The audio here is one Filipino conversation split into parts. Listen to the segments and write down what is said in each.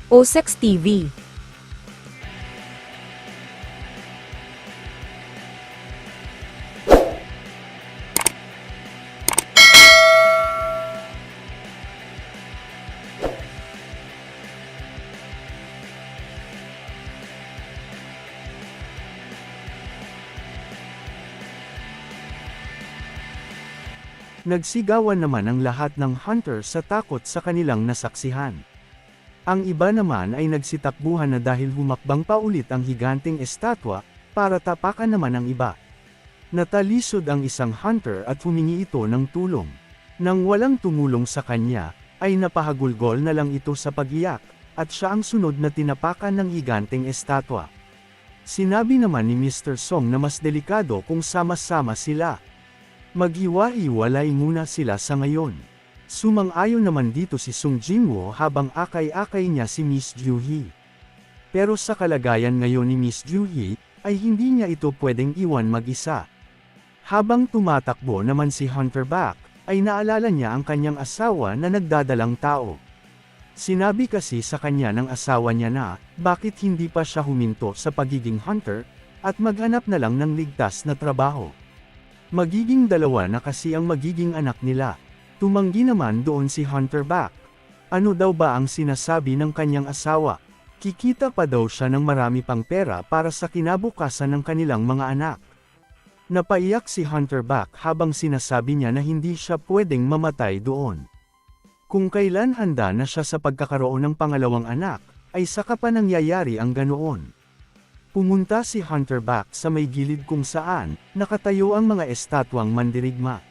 OSEX TV. Nagsigawan naman ang lahat ng hunter sa takot sa kanilang nasaksihan. Ang iba naman ay nagsitakbuhan na dahil humakbang pa ulit ang higanteng estatwa, para tapakan naman ang iba. Natalisod ang isang hunter at humingi ito ng tulong. Nang walang tumulong sa kanya, ay napahagulgol na lang ito sa pag-iyak, at siya ang sunod na tinapakan ng higanteng estatwa. Sinabi naman ni Mr. Song na mas delikado kung sama-sama sila. Maghiwa-hiwalay muna sila sa ngayon. Sumang-ayon naman dito si Sung Jinwoo habang akay-akay niya si Miss Ju-hee. Pero sa kalagayan ngayon ni Miss Ju-hee, ay hindi niya ito pwedeng iwan mag-isa. Habang tumatakbo naman si Hunter Back, ay naalala niya ang kanyang asawa na nagdadalang tao. Sinabi kasi sa kanya ng asawa niya na, bakit hindi pa siya huminto sa pagiging hunter, at maghanap na lang ng ligtas na trabaho. Magiging dalawa na kasi ang magiging anak nila. Tumanggi naman doon si Hunter Back. Ano daw ba ang sinasabi ng kanyang asawa? Kikita pa daw siya ng marami pang pera para sa kinabukasan ng kanilang mga anak. Napaiyak si Hunter Back habang sinasabi niya na hindi siya pwedeng mamatay doon. Kung kailan handa na siya sa pagkakaroon ng pangalawang anak, ay saka pa nangyayari ang ganoon. Pumunta si Hunter Back sa may gilid kung saan, nakatayo ang mga estatwang mandirigma.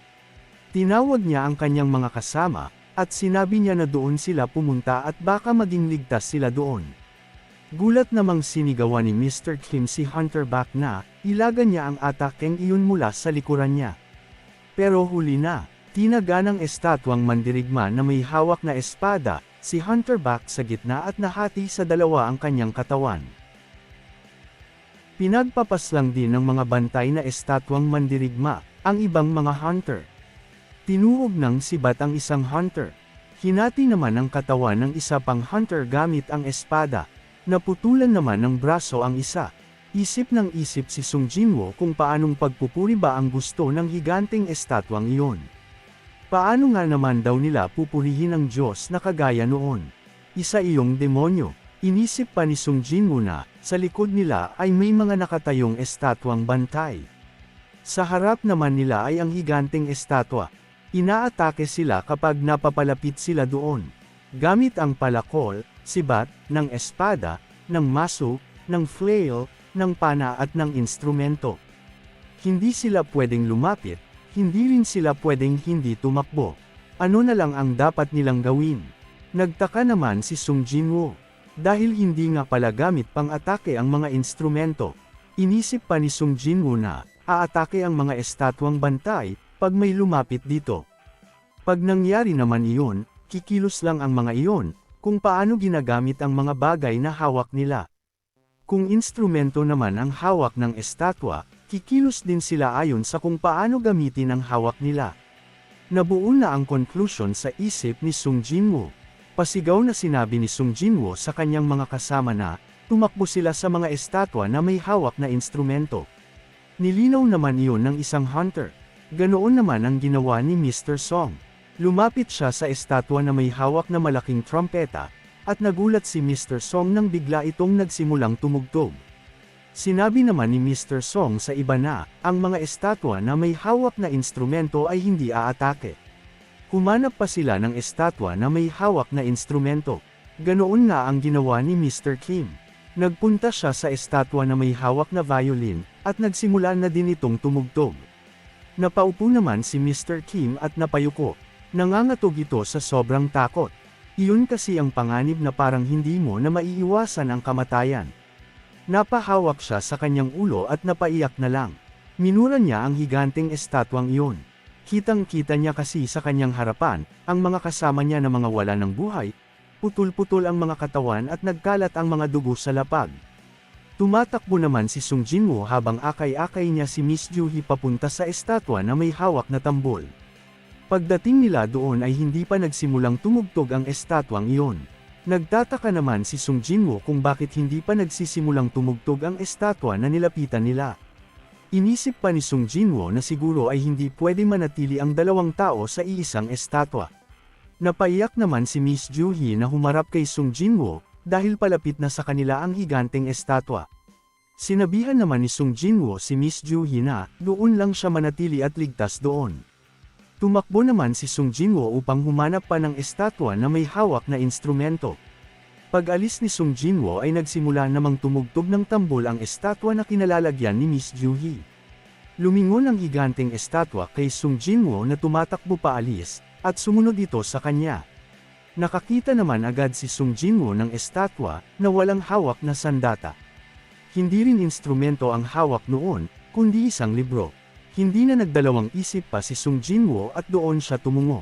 Tinawag niya ang kanyang mga kasama, at sinabi niya na doon sila pumunta at baka maging ligtas sila doon. Gulat namang sinigawan ni Mr. Kim si Hunter Back na, ilagan niya ang atakeng iyon mula sa likuran niya. Pero huli na, tinaga ng estatwang mandirigma na may hawak na espada, si Hunter Back sa gitna at nahati sa dalawa ang kanyang katawan. Pinagpapaslang din ng mga bantay na estatwang mandirigma, ang ibang mga hunter. Tinuog ng sibat ang isang hunter. Hinati naman ang katawan ng isa pang hunter gamit ang espada. Naputulan naman ng braso ang isa. Isip ng isip si Sung Jinwoo kung paanong pagpupuri ba ang gusto ng higanteng estatwang iyon. Paano nga naman daw nila pupurihin ang Diyos na kagaya noon? Isa iyong demonyo. Inisip pa ni Sung Jinwoo na, sa likod nila ay may mga nakatayong estatwang bantay. Sa harap naman nila ay ang higanteng estatwa. Inaatake sila kapag napapalapit sila doon. Gamit ang palakol, sibat, ng espada, ng maso, ng flail, ng pana at ng instrumento. Hindi sila pwedeng lumapit, hindi rin sila pwedeng hindi tumakbo. Ano na lang ang dapat nilang gawin? Nagtaka naman si Sung Jinwoo. Dahil hindi nga pala gamit pang atake ang mga instrumento. Inisip pa ni Sung Jinwoo na, aatake ang mga estatwang bantay, pag may lumapit dito. Pag nangyari naman iyon, kikilos lang ang mga iyon, kung paano ginagamit ang mga bagay na hawak nila. Kung instrumento naman ang hawak ng estatwa, kikilos din sila ayon sa kung paano gamitin ang hawak nila. Nabuo na ang conclusion sa isip ni Sung Jinwoo. Pasigaw na sinabi ni Sung Jinwoo sa kanyang mga kasama na, tumakbo sila sa mga estatwa na may hawak na instrumento. Nilinaw naman iyon ng isang hunter. Ganoon naman ang ginawa ni Mr. Song. Lumapit siya sa estatwa na may hawak na malaking trompeta, at nagulat si Mr. Song nang bigla itong nagsimulang tumugtog. Sinabi naman ni Mr. Song sa iba na, ang mga estatwa na may hawak na instrumento ay hindi aatake. Humanap pa sila ng estatwa na may hawak na instrumento. Ganoon nga ang ginawa ni Mr. Kim. Nagpunta siya sa estatwa na may hawak na violin, at nagsimula na din itong tumugtog. Napaupo naman si Mr. Kim at napayuko. Nangangatog ito sa sobrang takot. Iyon kasi ang panganib na parang hindi mo na maiiwasan ang kamatayan. Napahawak siya sa kanyang ulo at napaiyak na lang. Minura niya ang higanteng estatwang iyon. Kitang-kita niya kasi sa kanyang harapan, ang mga kasama niya na mga wala ng buhay, putol-putol ang mga katawan at nagkalat ang mga dugo sa lapag. Tumatakbo naman si Sung Jinwoo habang akay-akay niya si Miss Ju-hee papunta sa estatwa na may hawak na tambol. Pagdating nila doon ay hindi pa nagsimulang tumugtog ang estatwang iyon. Nagtataka naman si Sung Jinwoo kung bakit hindi pa nagsisimulang tumugtog ang estatwa na nilapitan nila. Inisip pa ni Sung Jinwoo na siguro ay hindi pwede manatili ang dalawang tao sa iisang estatwa. Napaiyak naman si Miss Ju-hee na humarap kay Sung Jinwoo, dahil palapit na sa kanila ang higanteng estatwa. Sinabihan naman ni Sung Jinwoo si Miss Ju-hee na doon lang siya manatili at ligtas doon. Tumakbo naman si Sung Jinwoo upang humanap pa ng estatwa na may hawak na instrumento. Pag-alis ni Sung Jinwoo ay nagsimula namang tumugtog ng tambol ang estatwa na kinalalagyan ni Miss Ju-hee. Lumingon ang higanteng estatwa kay Sung Jinwoo na tumatakbo paalis, at sumunod ito sa kanya. Nakakita naman agad si Sung Jinwoo ng estatwa na walang hawak na sandata. Hindi rin instrumento ang hawak noon, kundi isang libro. Hindi na nagdalawang isip pa si Sung Jinwoo at doon siya tumungo.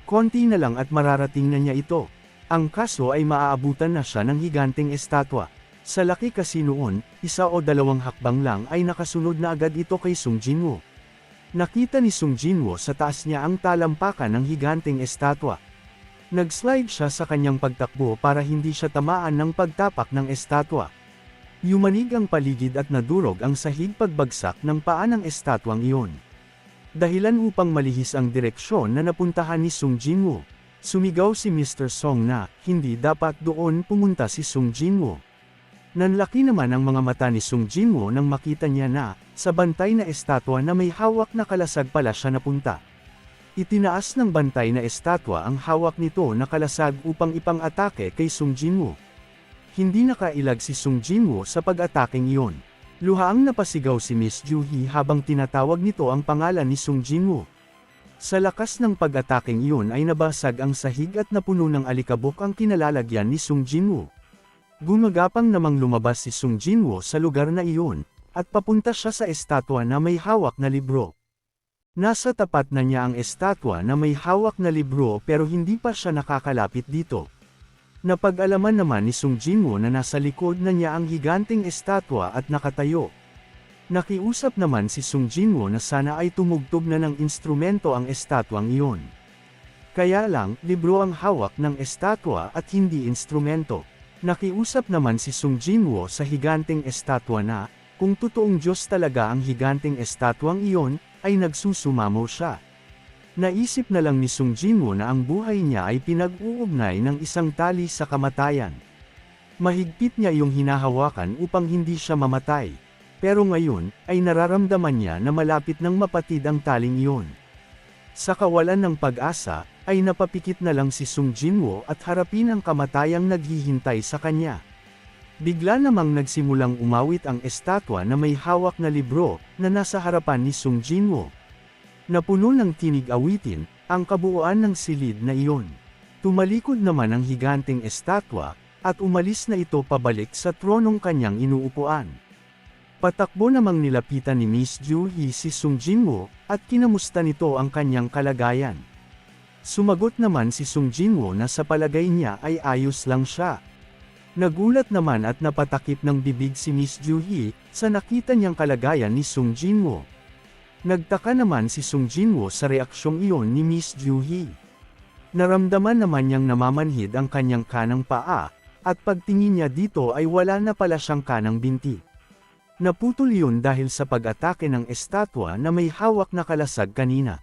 Konti na lang at mararating na niya ito. Ang kaso ay maaabutan na siya ng higanteng estatwa. Sa laki kasi noon, 1 o 2 hakbang lang ay nakasunod na agad ito kay Sung Jinwoo. Nakita ni Sung Jinwoo sa taas niya ang talampakan ng higanteng estatwa. Nag-slide siya sa kanyang pagtakbo para hindi siya tamaan ng pagtapak ng estatwa. Yumanig ang paligid at nadurog ang sahig pagbagsak ng paa ng estatwang iyon. Dahilan upang malihis ang direksyon na napuntahan ni Sung Jinwoo. Sumigaw si Mr. Song na, hindi dapat doon pumunta si Sung Jinwoo. Nanlaki naman ang mga mata ni Sung Jinwoo nang makita niya na, sa bantay na estatwa na may hawak na kalasag pala siya napunta. Itinaas ng bantay na estatwa ang hawak nito na kalasag upang ipang-atake kay Sung Jinwoo. Hindi nakailag si Sung Jinwoo sa pag-ataking iyon. Luhaang napasigaw si Miss Ju-hee habang tinatawag nito ang pangalan ni Sung Jinwoo. Sa lakas ng pag-ataking iyon ay nabasag ang sahig at napuno ng alikabok ang kinalalagyan ni Sung Jinwoo. Gumagapang namang lumabas si Sung Jinwoo sa lugar na iyon, at papunta siya sa estatwa na may hawak na libro. Nasa tapat na niya ang estatwa na may hawak na libro pero hindi pa siya nakakalapit dito. Napag-alaman naman ni Sung Jinwoo na nasa likod na niya ang higanteng estatwa at nakatayo. Nakiusap naman si Sung Jinwoo na sana ay tumugtog na ng instrumento ang estatwang iyon. Kaya lang, libro ang hawak ng estatwa at hindi instrumento. Nakiusap naman si Sung Jinwoo sa higanteng estatwa na, kung totoong Diyos talaga ang higanteng estatwang iyon, ay nagsusumamo siya. Naisip na lang ni Sung Jinwoo na ang buhay niya ay pinag-uugnay ng isang tali sa kamatayan. Mahigpit niya iyong hinahawakan upang hindi siya mamatay. Pero ngayon, ay nararamdaman niya na malapit nang mapatid ang taling iyon. Sa kawalan ng pag-asa, ay napapikit na lang si Sung Jinwoo at harapin ang kamatayang naghihintay sa kanya. Bigla namang nagsimulang umawit ang estatwa na may hawak na libro, na nasa harapan ni Sung Jinwoo. Napuno ng tinig awitin, ang kabuuan ng silid na iyon. Tumalikod naman ang higanteng estatwa, at umalis na ito pabalik sa tronong kanyang inuupuan. Patakbo namang nilapitan ni Miss Ju-hee si Sung Jinwoo, at kinamusta nito ang kanyang kalagayan. Sumagot naman si Sung Jinwoo na sa palagay niya ay ayos lang siya. Nagulat naman at napatakip ng bibig si Miss Ju-hee, sa nakita niyang kalagayan ni Sung Jinwoo. Nagtaka naman si Sung Jinwoo sa reaksyong iyon ni Miss Ju-hee. Naramdaman naman niyang namamanhid ang kanyang kanang paa, at pagtingin niya dito ay wala na pala siyang kanang binti. Naputol yun dahil sa pag-atake ng estatwa na may hawak na kalasag kanina.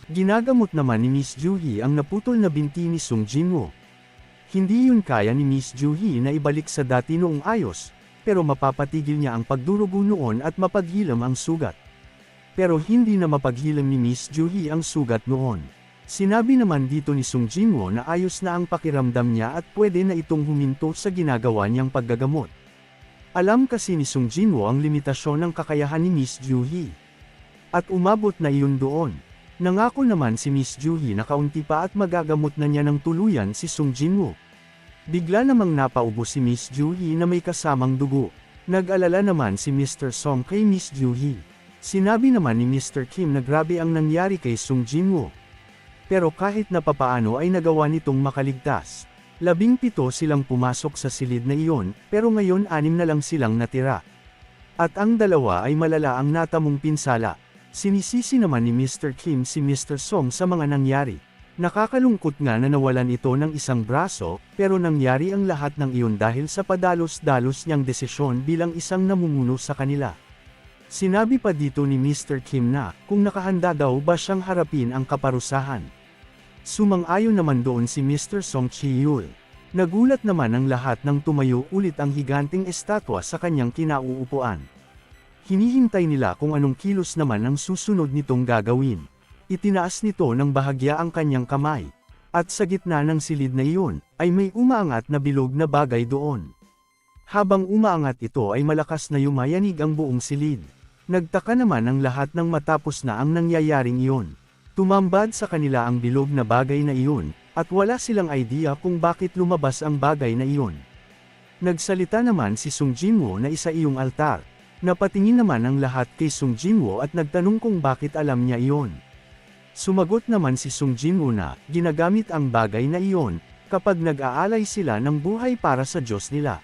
Ginagamot naman ni Miss Ju-hee ang naputol na binti ni Sung Jinwoo. Hindi yun kaya ni Miss Ju-hee na ibalik sa dati noong ayos, pero mapapatigil niya ang pagdurugo noon at mapaghilam ang sugat. Pero hindi na mapaghilam ni Miss Ju-hee ang sugat noon. Sinabi naman dito ni Sung Jinwoo na ayos na ang pakiramdam niya at pwede na itong huminto sa ginagawa niyang paggagamot. Alam kasi ni Sung Jinwoo ang limitasyon ng kakayahan ni Miss Ju-hee. At umabot na iyon doon. Nangako naman si Miss Ju-hee na kaunti pa at magagamot na niya ng tuluyan si Sung Jinwoo. Bigla namang napaubo si Miss Ju-hee na may kasamang dugo. Nag-alala naman si Mr. Song kay Miss Ju-hee. Sinabi naman ni Mr. Kim na grabe ang nangyari kay Sung Jinwoo. Pero kahit na papaano ay nagawa nitong makaligtas. 17 silang pumasok sa silid na iyon, pero ngayon 6 na lang silang natira. At ang dalawa ay malala ang natamong pinsala. Sinisisi naman ni Mr. Kim si Mr. Song sa mga nangyari. Nakakalungkot nga na nawalan ito ng isang braso, pero nangyari ang lahat ng iyon dahil sa padalos-dalos niyang desisyon bilang isang namumuno sa kanila. Sinabi pa dito ni Mr. Kim na, kung nakahanda daw ba siyang harapin ang kaparusahan. Sumang-ayon naman doon si Mr. Song Chi-yul. Nagulat naman ang lahat nang tumayo ulit ang higanting estatwa sa kanyang kinauupuan. Hinihintay nila kung anong kilos naman ang susunod nitong gagawin. Itinaas nito ng bahagya ang kanyang kamay. At sa gitna ng silid na iyon, ay may umaangat na bilog na bagay doon. Habang umaangat ito ay malakas na yumayanig ang buong silid. Nagtaka naman ang lahat nang matapos na ang nangyayaring iyon. Tumambad sa kanila ang bilog na bagay na iyon, at wala silang idea kung bakit lumabas ang bagay na iyon. Nagsalita naman si Sung Jinwoo na isa iyong altar. Napatingin naman ang lahat kay Sung Jinwoo at nagtanong kung bakit alam niya iyon. Sumagot naman si Sung Jinwoo na, ginagamit ang bagay na iyon, kapag nag-aalay sila ng buhay para sa Diyos nila.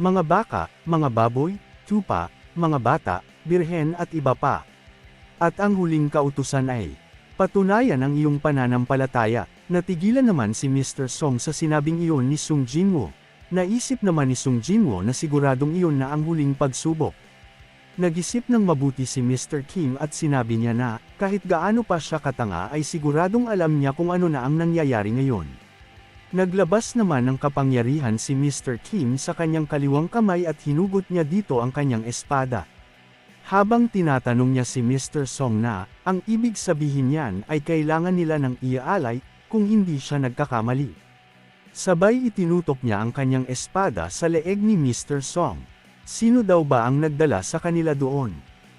Mga baka, mga baboy, tupa, mga bata, birhen at iba pa. At ang huling kautusan ay, patunayan ang iyong pananampalataya. Natigilan naman si Mr. Song sa sinabing iyon ni Sung Jinwoo. Naisip naman ni Sung Jinwoo na siguradong iyon na ang huling pagsubok. Nag-isip ng mabuti si Mr. Kim at sinabi niya na, kahit gaano pa siya katanga ay siguradong alam niya kung ano na ang nangyayari ngayon. Naglabas naman ng kapangyarihan si Mr. Kim sa kanyang kaliwang kamay at hinugot niya dito ang kanyang espada. Habang tinatanong niya si Mr. Song na, ang ibig sabihin niyan ay kailangan nila ng iaalay, kung hindi siya nagkakamali. Sabay itinutok niya ang kanyang espada sa leeg ni Mr. Song. Sino daw ba ang nagdala sa kanila doon?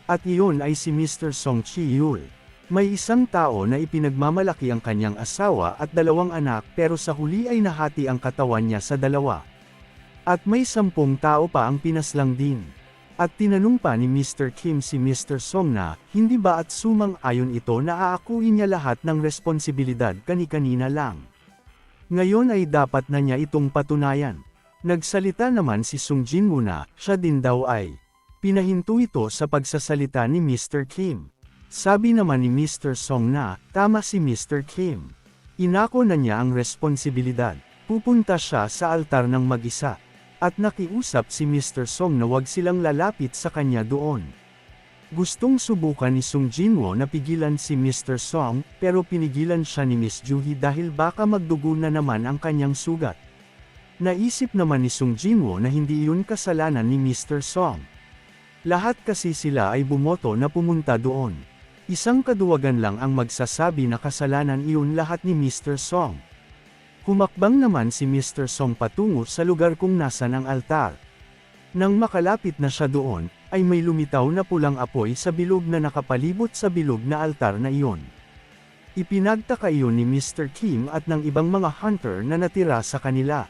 At iyon ay si Mr. Song Chi-yul. May isang tao na ipinagmamalaki ang kanyang asawa at 2 anak pero sa huli ay nahati ang katawan niya sa 2. At may 10 tao pa ang pinaslang din. At tinanong pa ni Mr. Kim si Mr. Song na, hindi ba at sumang-ayon ito na aakuin niya lahat ng responsibilidad kani-kanina lang? Ngayon ay dapat na niya itong patunayan. Nagsalita naman si Sung Jinwoo na, siya din daw ay. Pinahinto ito sa pagsasalita ni Mr. Kim. Sabi naman ni Mr. Song na, tama si Mr. Kim. Inako na niya ang responsibilidad. Pupunta siya sa altar ng mag-isa. At nakiusap si Mr. Song na wag silang lalapit sa kanya doon. Gustong subukan ni Sung Jinwoo na pigilan si Mr. Song, pero pinigilan siya ni Miss Juhee dahil baka magdugo na naman ang kanyang sugat. Naisip naman ni Sung Jinwoo na hindi iyon kasalanan ni Mr. Song. Lahat kasi sila ay bumoto na pumunta doon. Isang kaduwagan lang ang magsasabi na kasalanan iyon lahat ni Mr. Song. Humakbang naman si Mr. Song patungo sa lugar kung nasan ang altar. Nang makalapit na siya doon, ay may lumitaw na pulang apoy sa bilog na nakapalibot sa bilog na altar na iyon. Ipinagtaka iyon ni Mr. Kim at ng ibang mga hunter na natira sa kanila.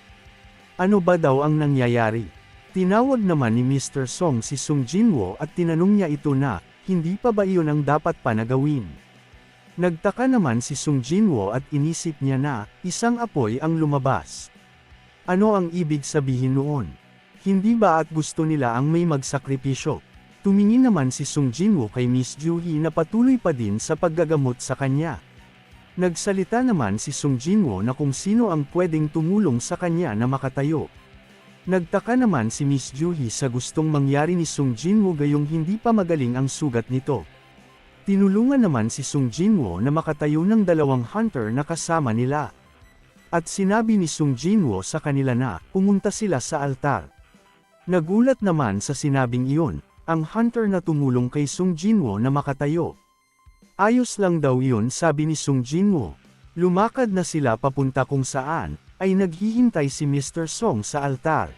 Ano ba daw ang nangyayari? Tinawag naman ni Mr. Song si Sung Jinwoo at tinanong niya ito na, hindi pa ba iyon ang dapat pa na gawin? Nagtaka naman si Sung Jinwoo at inisip niya na, isang apoy ang lumabas. Ano ang ibig sabihin noon? Hindi ba at gusto nila ang may magsakripisyo? Tumingin naman si Sung Jinwoo kay Miss Juhee na patuloy pa din sa paggagamot sa kanya. Nagsalita naman si Sung Jinwoo na kung sino ang pwedeng tumulong sa kanya na makatayo. Nagtaka naman si Miss Juhee sa gustong mangyari ni Sung Jinwoo gayong hindi pa magaling ang sugat nito. Tinulungan naman si Sung Jinwoo na makatayo ng 2 hunter na kasama nila. At sinabi ni Sung Jinwoo sa kanila na, pumunta sila sa altar. Nagulat naman sa sinabing iyon, ang hunter na tumulong kay Sung Jinwoo na makatayo. Ayos lang daw iyon sabi ni Sung Jinwoo. Lumakad na sila papunta kung saan, ay naghihintay si Mr. Song sa altar.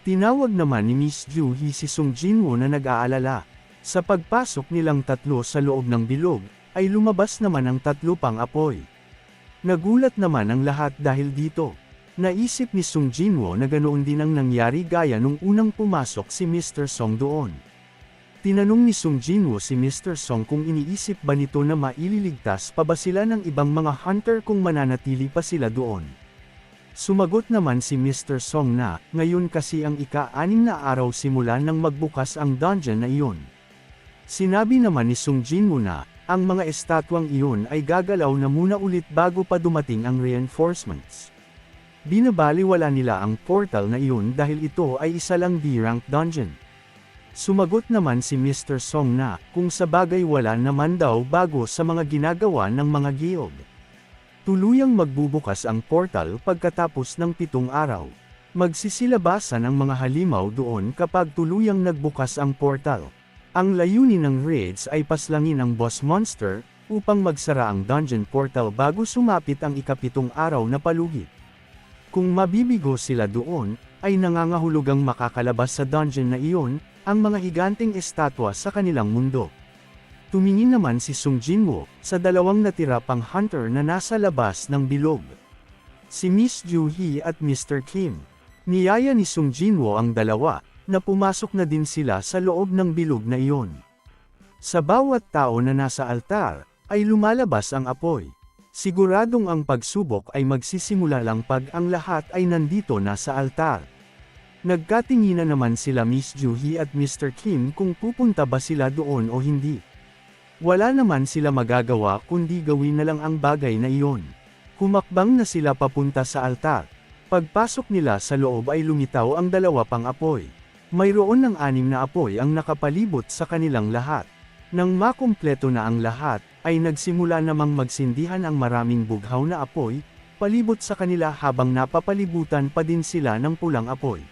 Tinawag naman ni Miss Juhee si Sung Jinwoo na nag-aalala. Sa pagpasok nilang 3 sa loob ng bilog, ay lumabas naman ang 3 pang apoy. Nagulat naman ang lahat dahil dito. Naisip ni Sung Jinwoo na ganoon din ang nangyari gaya nung unang pumasok si Mr. Song doon. Tinanong ni Sung Jinwoo si Mr. Song kung iniisip ba nito na maililigtas pa ba sila ng ibang mga hunter kung mananatili pa sila doon. Sumagot naman si Mr. Song na, ngayon kasi ang ika-6 na araw simula nang magbukas ang dungeon na iyon. Sinabi naman ni Sung Jinwoo na, ang mga estatwang iyon ay gagalaw na muna ulit bago pa dumating ang reinforcements. Binabaliwala nila ang portal na iyon dahil ito ay isa lang D-rank dungeon. Sumagot naman si Mr. Song na, kung sa bagay wala naman daw bago sa mga ginagawa ng mga guild. Tuluyang magbubukas ang portal pagkatapos ng 7 araw. Magsisilabasan ang mga halimaw doon kapag tuluyang nagbukas ang portal. Ang layunin ng raids ay paslangin ang boss monster, upang magsara ang dungeon portal bago sumapit ang ika-7 araw na palugit. Kung mabibigo sila doon, ay nangangahulugang makakalabas sa dungeon na iyon, ang mga higanteng estatwa sa kanilang mundo. Tumingin naman si Sung Jinwoo sa 2 natira pang hunter na nasa labas ng bilog. Si Miss Ju Hee at Mr. Kim. Niyaya ni Sung Jinwoo ang 2, na pumasok na din sila sa loob ng bilog na iyon. Sa bawat tao na nasa altar, ay lumalabas ang apoy. Siguradong ang pagsubok ay magsisimula lang pag ang lahat ay nandito na sa altar. Nagkatinginan naman sila Miss Ju Hee at Mr. Kim kung pupunta ba sila doon o hindi. Wala naman sila magagawa kundi gawin na lang ang bagay na iyon. Humakbang na sila papunta sa altar. Pagpasok nila sa loob ay lumitaw ang 2 pang apoy. Mayroon ng 6 na apoy ang nakapalibot sa kanilang lahat. Nang makumpleto na ang lahat, ay nagsimula namang magsindihan ang maraming bughaw na apoy, palibot sa kanila habang napapalibutan pa din sila ng pulang apoy.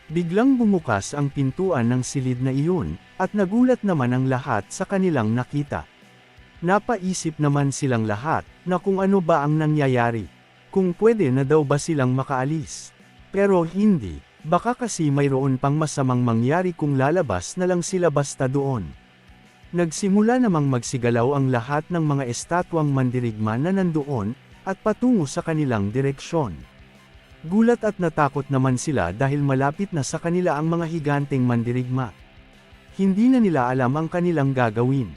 Biglang bumukas ang pintuan ng silid na iyon, at nagulat naman ang lahat sa kanilang nakita. Napaisip naman silang lahat, na kung ano ba ang nangyayari. Kung pwede na daw ba silang makaalis. Pero hindi, baka kasi mayroon pang masamang mangyari kung lalabas na lang sila basta doon. Nagsimula namang magsigalaw ang lahat ng mga estatwang mandirigma na nandoon, at patungo sa kanilang direksyon. Gulat at natakot naman sila dahil malapit na sa kanila ang mga higanteng mandirigma. Hindi na nila alam ang kanilang gagawin.